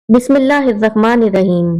बिस्मिल्लाहिर्रहमानिर्रहीम।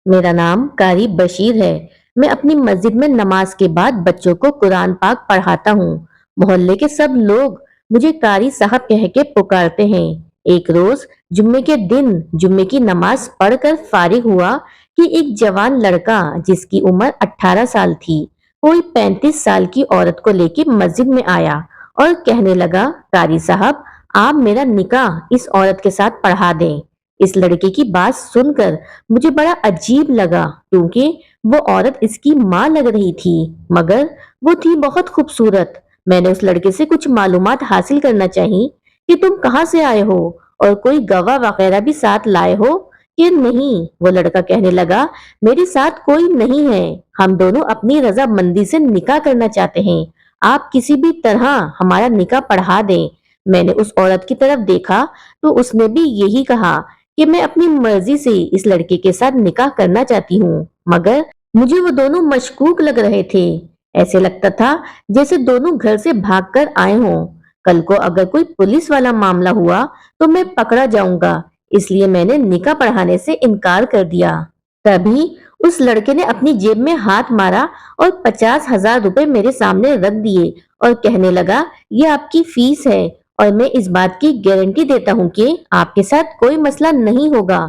मेरा नाम कारी बशीर है। मैं अपनी मस्जिद में नमाज के बाद बच्चों को कुरान पाक पढ़ाता हूँ। मोहल्ले के सब लोग मुझे कारी साहब कह के पुकारते हैं। एक रोज जुम्मे के दिन जुम्मे की नमाज पढ़कर फारिग हुआ कि एक जवान लड़का जिसकी उम्र 18 साल थी, कोई 35 साल की औरत को लेके मस्जिद में आया और कहने लगा, कारी साहब, आप मेरा निकाह इस औरत के साथ पढ़ा दें। इस लड़के की बात सुनकर मुझे बड़ा अजीब लगा, क्योंकि वो औरत इसकी माँ लग रही थी, मगर वो थी बहुत खूबसूरत। मैंने उस लड़के से कुछ मालूमात हासिल करना चाही कि तुम कहाँ से आए हो और कोई गवाह वगैरह भी साथ लाए हो कि नहीं। वो लड़का कहने लगा, मेरे साथ कोई नहीं है, हम दोनों अपनी रजामंदी से निकाह करना चाहते हैं। आप किसी भी तरह हमारा निकाह पढ़ा दें। मैंने उस औरत की तरफ देखा तो उसने भी यही कहा कि मैं अपनी मर्जी से इस लड़के के साथ निकाह करना चाहती हूँ, मगर मुझे वो दोनों मशकूक लग रहे थे। ऐसे लगता था जैसे दोनों घर से भागकर आए हों। कल को अगर कोई पुलिस वाला मामला हुआ तो मैं पकड़ा जाऊंगा, इसलिए मैंने निकाह पढ़ाने से इनकार कर दिया। तभी उस लड़के ने अपनी जेब में हाथ मारा और 50,000 रुपए मेरे सामने रख दिए और कहने लगा, ये आपकी फीस है और मैं इस बात की गारंटी देता हूँ कि आपके साथ कोई मसला नहीं होगा।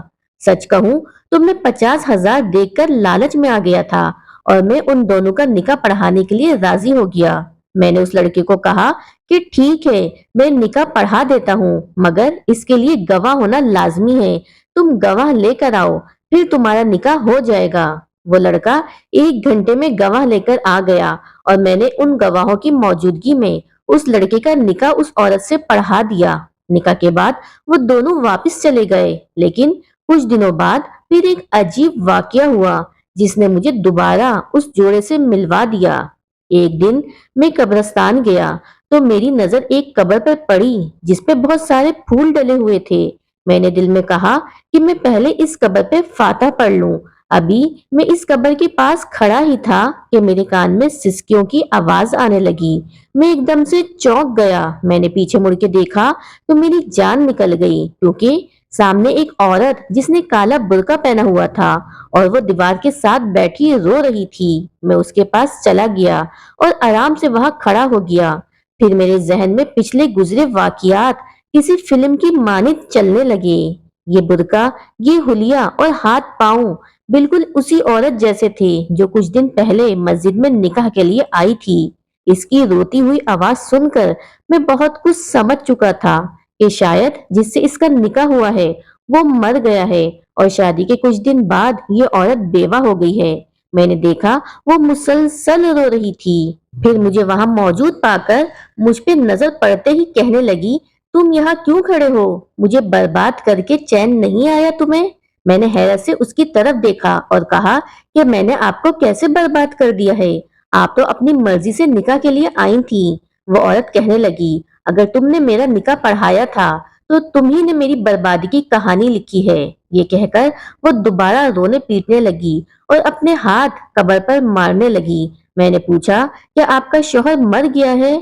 सच कहूँ तो मैं 50,000 देखकर लालच में आ गया था और मैं उन दोनों का निकाह पढ़ाने के लिए राजी हो गया। मैंने उस लड़के को कहा कि ठीक है, मैं निकाह पढ़ा देता हूँ, मगर इसके लिए गवाह होना लाजमी है। तुम गवाह लेकर आओ, फिर तुम्हारा निकाह हो जाएगा। वो लड़का 1 घंटे में गवाह लेकर आ गया और मैंने उन गवाहों की मौजूदगी में उस लड़के का निकाह उस औरत से पढ़ा दिया। निकाह के बाद वो दोनों वापस चले गए, लेकिन कुछ दिनों बाद फिर एक अजीब वाकया हुआ जिसने मुझे दोबारा उस जोड़े से मिलवा दिया। एक दिन मैं कब्रिस्तान गया तो मेरी नजर एक कब्र पर पड़ी जिस पे बहुत सारे फूल डले हुए थे। मैंने दिल में कहा कि मैं पहले इस कब्र पे फातह पढ़ लूं। अभी मैं इस कब्र के पास खड़ा ही था कि मेरे कान में सिसकियों की आवाज आने लगी। मैं एकदम से चौंक गया। मैंने पीछे मुड़ के देखा तो मेरी जान निकल गई, क्योंकि सामने एक औरत जिसने काला बुर्का पहना हुआ था और वो दीवार के साथ बैठी रो रही थी। मैं उसके पास चला गया और आराम से वहां खड़ा हो गया। फिर मेरे जहन में पिछले गुजरे वाकियात किसी फिल्म की मानित चलने लगे। ये बुर्का, ये हुलिया और हाथ पांव बिल्कुल उसी औरत जैसे थे जो कुछ दिन पहले मस्जिद में निकाह के लिए आई थी। इसकी रोती हुई आवाज सुनकर मैं बहुत कुछ समझ चुका था कि शायद जिससे इसका निकाह हुआ है वो मर गया है और शादी के कुछ दिन बाद ये औरत बेवा हो गई है। मैंने देखा वो मुसलसल रो रही थी। फिर मुझे वहां मौजूद पाकर मुझ पे नजर पड़ते ही कहने लगी, तुम यहाँ क्यों खड़े हो? मुझे बर्बाद करके चैन नहीं आया तुम्हें? मैंने हैरत से उसकी तरफ देखा और कहा कि मैंने आपको कैसे बर्बाद कर दिया है? आप तो अपनी मर्जी से निकाह के लिए आई थी। वो औरत कहने लगी, अगर तुमने मेरा निकाह पढ़ाया था तो तुम ही ने मेरी बर्बादी की कहानी लिखी है। ये कहकर वो दोबारा रोने पीटने लगी और अपने हाथ कब्र पर मारने लगी। मैंने पूछा, क्या आपका शौहर मर गया है?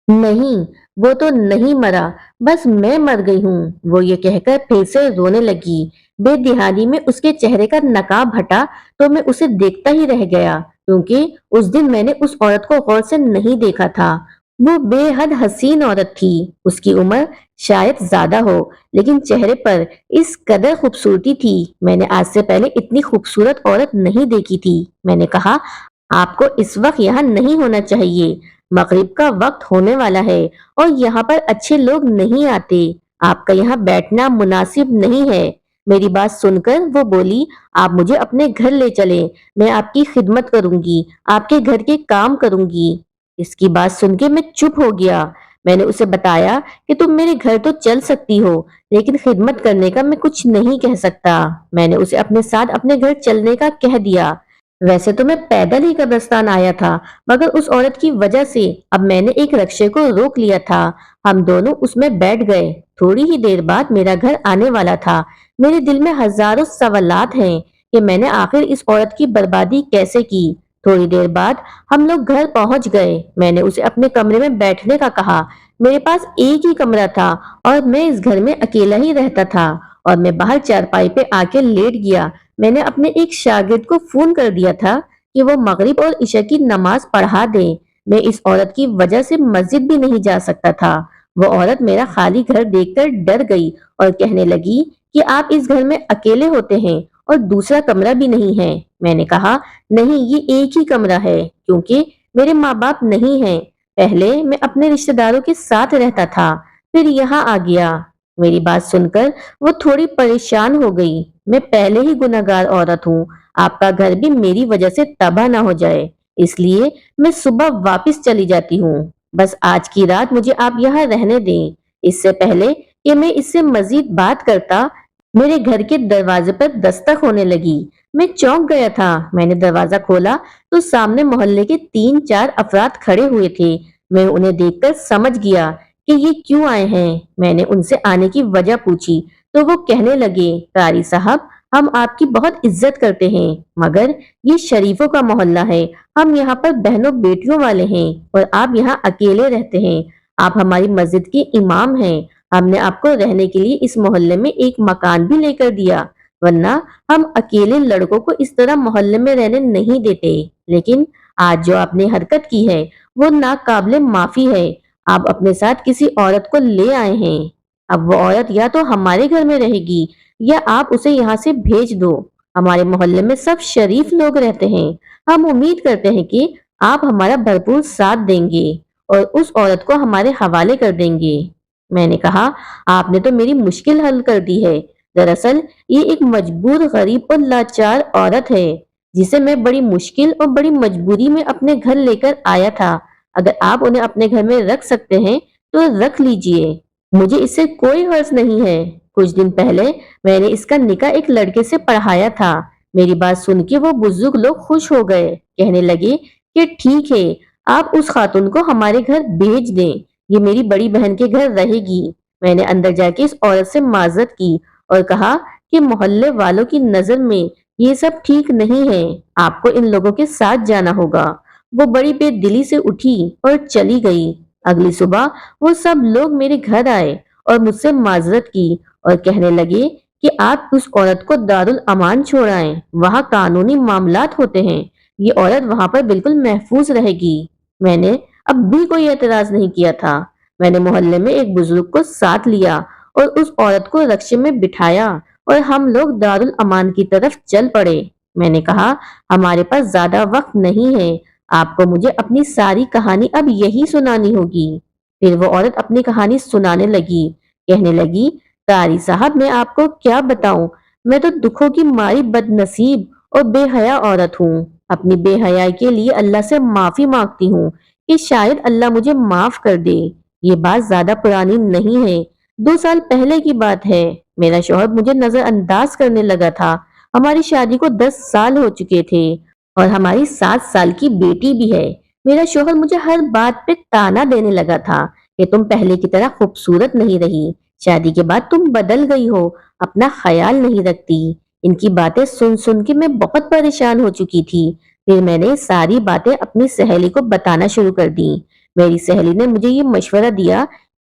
नहीं, वो तो नहीं मरा, बस मैं मर गई हूँ। वो ये कहकर फिर से रोने लगी। बेदिहानी में उसके चेहरे का नकाब हटा तो मैं उसे देखता ही रह गया, क्योंकि उस दिन मैंने उस औरत को गौर से नहीं देखा था। वो बेहद हसीन औरत थी। उसकी उम्र शायद ज्यादा हो, लेकिन चेहरे पर इस कदर खूबसूरती थी, मैंने आज से पहले इतनी खूबसूरत औरत नहीं देखी थी। मैंने कहा, आपको इस वक्त यहाँ नहीं होना चाहिए। मगरिब का वक्त होने वाला है और यहाँ पर अच्छे लोग नहीं आते। आपका यहाँ बैठना मुनासिब नहीं है। मेरी बात सुनकर वो बोली, आप मुझे अपने घर ले चले, मैं आपकी खिदमत करूंगी, आपके घर के काम करूंगी। इसकी बात सुन के मैं चुप हो गया। मैंने उसे बताया कि तुम मेरे घर तो चल सकती हो, लेकिन खिदमत करने का मैं कुछ नहीं कह सकता। मैंने उसे अपने साथ अपने घर चलने का कह दिया। वैसे तो मैं पैदल ही कब्रिस्तान आया था, मगर उस औरत की वजह से अब मैंने एक रक्शे को रोक लिया था। हम दोनों उसमें बैठ गए। थोड़ी ही देर बाद मेरा घर आने वाला था। मेरे दिल में हजारों सवालात हैं कि मैंने आखिर इस औरत की बर्बादी कैसे की। थोड़ी देर बाद हम लोग घर पहुंच गए। मैंने उसे अपने कमरे में बैठने का कहा। मेरे पास एक ही कमरा था और मैं इस घर में अकेला ही रहता था اور میں باہر چارپائی پہ آ کے لیٹ گیا۔ میں نے اپنے ایک شاگرد کو فون کر دیا تھا کہ وہ مغرب اور عشاء کی نماز پڑھا دے۔ میں اس عورت کی وجہ سے مسجد بھی نہیں جا سکتا تھا۔ وہ عورت میرا خالی گھر دیکھ کر ڈر گئی اور کہنے لگی کہ آپ اس گھر میں اکیلے ہوتے ہیں اور دوسرا کمرہ بھی نہیں ہے۔ میں نے کہا نہیں، یہ ایک ہی کمرہ ہے کیونکہ میرے ماں باپ نہیں ہیں۔ پہلے میں اپنے رشتہ داروں کے ساتھ رہتا تھا، پھر یہاں آ گیا۔ میری بات سن کر وہ تھوڑی پریشان ہو گئی۔ میں پہلے ہی گناہگار عورت ہوں، آپ کا گھر بھی میری وجہ سے تباہ نہ ہو جائے، اس لیے میں صبح واپس چلی جاتی ہوں۔ بس آج کی رات مجھے آپ یہاں رہنے دیں۔ اس سے پہلے کہ میں اس سے مزید بات کرتا، میرے گھر کے دروازے پر دستک ہونے لگی۔ میں چونک گیا تھا۔ میں نے دروازہ کھولا تو سامنے محلے کے 3-4 افراد کھڑے ہوئے تھے۔ میں انہیں دیکھ کر سمجھ گیا کہ یہ کیوں آئے ہیں۔ میں نے ان سے آنے کی وجہ پوچھی تو وہ کہنے لگے، قاری صاحب، ہم آپ کی بہت عزت کرتے ہیں مگر یہ شریفوں کا محلہ ہے، ہم یہاں پر بہنوں بیٹیوں والے ہیں اور آپ یہاں اکیلے رہتے ہیں۔ آپ ہماری مسجد کے امام ہیں، ہم نے آپ کو رہنے کے لیے اس محلے میں ایک مکان بھی لے کر دیا، ورنہ ہم اکیلے لڑکوں کو اس طرح محلے میں رہنے نہیں دیتے۔ لیکن آج جو آپ نے حرکت کی ہے وہ ناقابل معافی ہے۔ آپ اپنے ساتھ کسی عورت کو لے آئے ہیں، اب وہ عورت یا تو ہمارے گھر میں رہے گی یا آپ اسے یہاں سے بھیج دو۔ ہمارے محلے میں سب شریف لوگ رہتے ہیں، ہم امید کرتے ہیں کہ آپ ہمارا بھرپور ساتھ دیں گے اور اس عورت کو ہمارے حوالے کر دیں گے۔ میں نے کہا آپ نے تو میری مشکل حل کر دی ہے۔ دراصل یہ ایک مجبور غریب اور لاچار عورت ہے جسے میں بڑی مشکل اور بڑی مجبوری میں اپنے گھر لے کر آیا تھا۔ اگر آپ انہیں اپنے گھر میں رکھ سکتے ہیں تو رکھ لیجئے، مجھے اس سے کوئی غرض نہیں ہے۔ کچھ دن پہلے میں نے اس کا نکاح ایک لڑکے سے پڑھایا تھا۔ میری بات سن کے وہ بزرگ لوگ خوش ہو گئے، کہنے لگے کہ ٹھیک ہے، آپ اس خاتون کو ہمارے گھر بھیج دیں، یہ میری بڑی بہن کے گھر رہے گی۔ میں نے اندر جا کے اس عورت سے معذرت کی اور کہا کہ محلے والوں کی نظر میں یہ سب ٹھیک نہیں ہے، آپ کو ان لوگوں کے ساتھ جانا ہوگا۔ وہ بڑی بے دلی سے اٹھی اور چلی گئی۔ اگلی صبح وہ سب لوگ میرے گھر آئے اور مجھ سے معذرت کی اور کہنے لگے کہ آپ اس عورت کو دارالامان چھوڑائیں، وہاں قانونی معاملات ہوتے ہیں، یہ عورت وہاں پر بالکل محفوظ رہے گی۔ میں نے اب بھی کوئی اعتراض نہیں کیا تھا۔ میں نے محلے میں ایک بزرگ کو ساتھ لیا اور اس عورت کو رکشے میں بٹھایا اور ہم لوگ دارالامان کی طرف چل پڑے۔ میں نے کہا ہمارے پاس زیادہ وقت نہیں ہے، آپ کو مجھے اپنی ساری کہانی اب یہی سنانی ہوگی۔ پھر وہ عورت اپنی کہانی سنانے لگی، کہنے لگی، قاری صاحب میں آپ کو کیا بتاؤں، میں تو دکھوں کی ماری بد نصیب اور بے حیا عورت ہوں۔ اپنی بے حیائی کے لیے اللہ سے معافی مانگتی ہوں کہ شاید اللہ مجھے معاف کر دے۔ یہ بات زیادہ پرانی نہیں ہے، 2 سال پہلے کی بات ہے۔ میرا شوہر مجھے نظر انداز کرنے لگا تھا۔ ہماری شادی کو 10 سال ہو چکے تھے اور ہماری 7 سال کی بیٹی بھی ہے۔ میرا شوہر مجھے ہر بات پہ تانا دینے لگا تھا کہ تم پہلے کی طرح خوبصورت نہیں رہی، شادی کے بعد تم بدل گئی ہو، اپنا خیال نہیں رکھتی۔ ان کی باتیں سن سن کے میں بہت پریشان ہو چکی تھی۔ پھر میں نے ساری باتیں اپنی سہیلی کو بتانا شروع کر دی۔ میری سہیلی نے مجھے یہ مشورہ دیا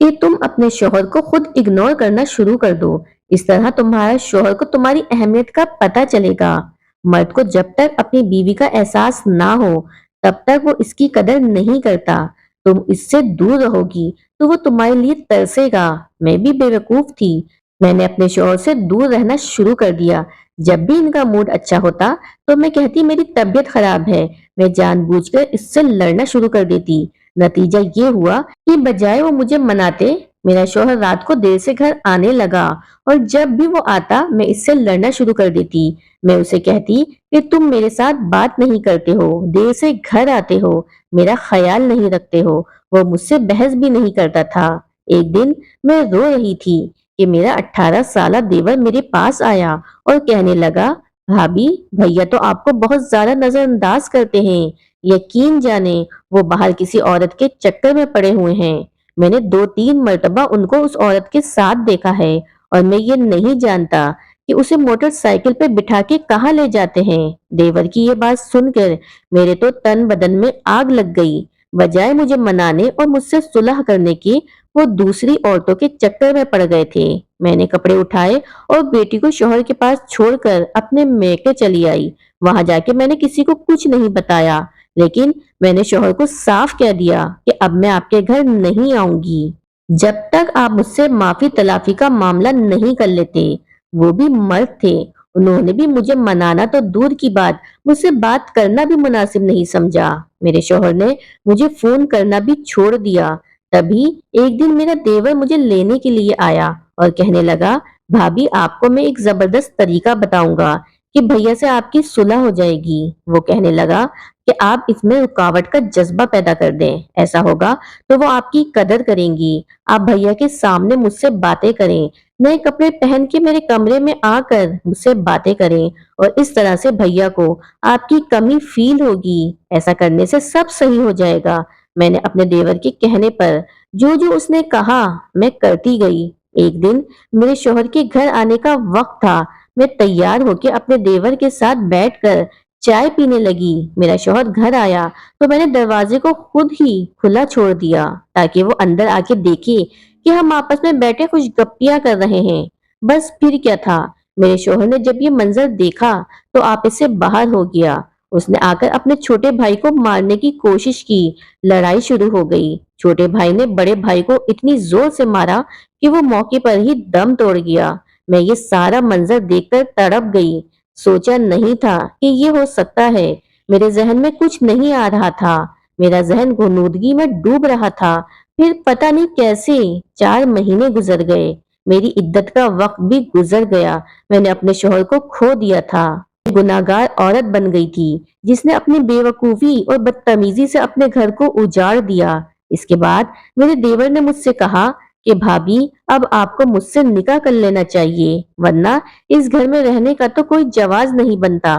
کہ تم اپنے شوہر کو خود اگنور کرنا شروع کر دو، اس طرح تمہارے شوہر کو تمہاری اہمیت کا پتہ چلے گا۔ مرد کو جب تک اپنی بیوی کا احساس نہ ہو تب تک وہ اس کی قدر نہیں کرتا۔ تم اس سے دور رہو گی تو وہ تمہارے لیے ترسے گا۔ میں بھی بے وقوف تھی، میں نے اپنے شوہر سے دور رہنا شروع کر دیا۔ جب بھی ان کا موڈ اچھا ہوتا تو میں کہتی میری طبیعت خراب ہے، میں جان بوجھ کر اس سے لڑنا شروع کر دیتی۔ نتیجہ یہ ہوا کہ بجائے وہ مجھے مناتے، میرا شوہر رات کو دیر سے گھر آنے لگا اور جب بھی وہ آتا میں اس سے لڑنا شروع کر دیتی۔ میں اسے کہتی کہ تم میرے ساتھ بات نہیں کرتے ہو، دیر سے گھر آتے ہو، میرا خیال نہیں رکھتے ہو۔ وہ مجھ سے بحث بھی نہیں کرتا تھا۔ ایک دن میں رو رہی تھی کہ میرا 18 سالہ دیور میرے پاس آیا اور کہنے لگا، بھابی، بھیا تو آپ کو بہت زیادہ نظر انداز کرتے ہیں، یقین جانیں وہ باہر کسی عورت کے چکر میں پڑے ہوئے ہیں۔ میں نے 2-3 مرتبہ ان کو اس عورت کے ساتھ دیکھا ہے اور میں یہ نہیں جانتا کہ اسے موٹر سائیکل پہ بٹھا کے کہاں لے جاتے ہیں۔ دیور کی یہ بات سن کر میرے تو تن بدن میں آگ لگ گئی۔ बजाय मुझे मनाने और मुझसे सुलह करने की, वो दूसरी औरतों के चक्कर में पड़ गए थे। मैंने कपड़े उठाए और बेटी को शौहर के पास छोड़कर अपने मैके चली आई। वहां जाके मैंने किसी को कुछ नहीं बताया, लेकिन मैंने शौहर को साफ कह दिया कि अब मैं आपके घर नहीं आऊंगी जब तक आप मुझसे माफी तलाफी का मामला नहीं कर लेते। वो भी मर्द थे। उन्होंने भी मुझे मनाना तो दूर की बात, मुझसे बात करना भी मुनासिब नहीं समझा। मेरे शौहर ने मुझे फोन करना भी छोड़ दिया। तभी एक दिन मेरा देवर मुझे लेने के लिए आया और कहने लगा, भाभी आपको मैं एक जबरदस्त तरीका बताऊंगा कि भैया से आपकी सुलह हो जाएगी। वो कहने लगा कि आप इसमें रुकावट का जज्बा पैदा कर दें, ऐसा होगा तो वो आपकी कदर करेंगी। आप भैया के सामने मुझसे बातें करें, नए कपड़े पहन के मेरे कमरे में आकर मुझसे बातें करें, और इस तरह से भैया को आपकी कमी फील होगी। ऐसा करने से सब सही हो जाएगा। मैंने अपने देवर के कहने पर जो जो उसने कहा मैं करती गई। एक दिन मेरे शौहर के घर आने का वक्त था। मैं तैयार होकर अपने देवर के साथ बैठकर चाय पीने लगी। मेरा शौहर घर आया तो मैंने दरवाजे को खुद ही खुला छोड़ दिया ताकि वो अंदर आके देखे कि हम आपस में बैठे कुछ गप्पियां कर रहे हैं। बस फिर क्या था, मेरे शौहर ने जब ये मंजर देखा तो आपस से बाहर हो गया। उसने आकर अपने छोटे भाई को मारने की कोशिश की। लड़ाई शुरू हो गई। छोटे भाई ने बड़े भाई को इतनी जोर से मारा कि वो मौके पर ही दम तोड़ गया। मैं ये सारा मंजर देखकर तड़प गई। सोचा नहीं था कि ये हो सकता है। मेरे जहन में कुछ नहीं आ रहा था। मेरा जहन गुनूदगी में डूब रहा था। फिर पता नहीं कैसे 4 महीने गुजर गए। मेरी इद्दत का वक्त भी गुजर गया। मैंने अपने शौहर को खो दिया था। गुनाहगार औरत बन गई थी जिसने अपनी बेवकूफी और बदतमीजी से अपने घर को उजाड़ दिया। इसके बाद मेरे देवर ने मुझसे कहा कि भाभी अब आपको मुझसे निकाह कर लेना चाहिए, वरना इस घर में रहने का तो कोई जवाज नहीं बनता।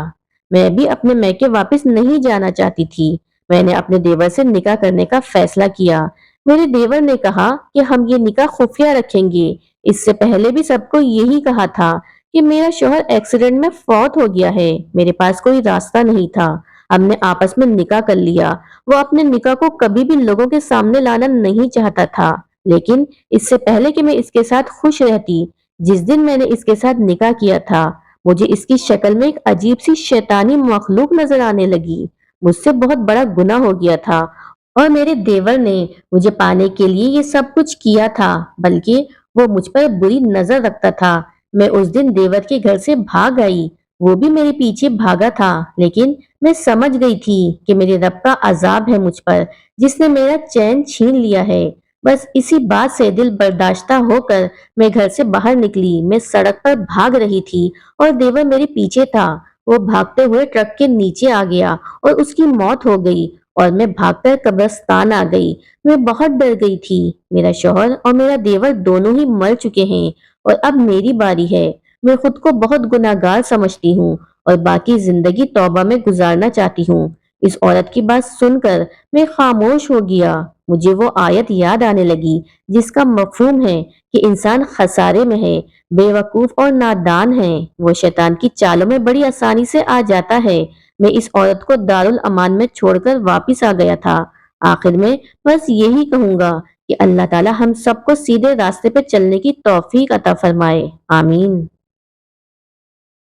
मैं भी अपने मैके वापस नहीं जाना चाहती थी। मैंने अपने देवर से निकाह करने का फैसला किया। मेरे देवर ने कहा कि हम ये निकाह खुफिया रखेंगे। इससे पहले भी सबको यही कहा था कि मेरा शौहर एक्सीडेंट में फौत हो गया है। मेरे पास कोई रास्ता नहीं था। हमने आपस में निकाह कर लिया। वो अपने निकाह को कभी भी लोगों के सामने लाना नहीं चाहता था, लेकिन इससे पहले कि मैं इसके साथ खुश रहती, जिस दिन मैंने इसके साथ निकाह किया था, मुझे इसकी शक्ल में एक अजीब सी शैतानी मखलूक नजर आने लगी। मुझसे बहुत बड़ा गुनाह हो गया था और मेरे देवर ने मुझे पाने के लिए ये सब कुछ किया था, बल्कि वो मुझ पर बुरी नजर रखता था। मैं उस दिन देवर के घर से भाग आई। वो भी मेरे पीछे भागा था, लेकिन मैं समझ गई थी कि मेरे रब का अजाब है मुझ पर, जिसने मेरा चैन छीन लिया है। बस इसी बात से दिल बर्दाश्ता होकर मैं घर से बाहर निकली। मैं सड़क पर भाग रही थी और देवर मेरे पीछे था। वो भागते हुए ट्रक के नीचे आ गया और उसकी मौत हो गई और मैं भागकर कब्रिस्तान आ गई। मैं बहुत डर गई थी। मेरा शौहर और मेरा देवर दोनों ही मर चुके हैं और अब मेरी बारी है। मैं खुद को बहुत गुनाहगार समझती हूँ और बाकी जिंदगी तौबा में गुजारना चाहती हूँ। इस औरत की बात सुनकर मैं खामोश हो गया। मुझे वो आयत याद आने लगी जिसका मफहूम है कि इंसान खसारे में है, बेवकूफ और नादान है। वो शैतान की चालों में बड़ी आसानी से आ जाता है। मैं इस औरत को दारुल अमान में छोड़कर वापिस आ गया था। आखिर में बस यही कहूंगा कि अल्लाह ताला हम सबको सीधे रास्ते पे चलने की तौफीक अता फरमाए। आमीन।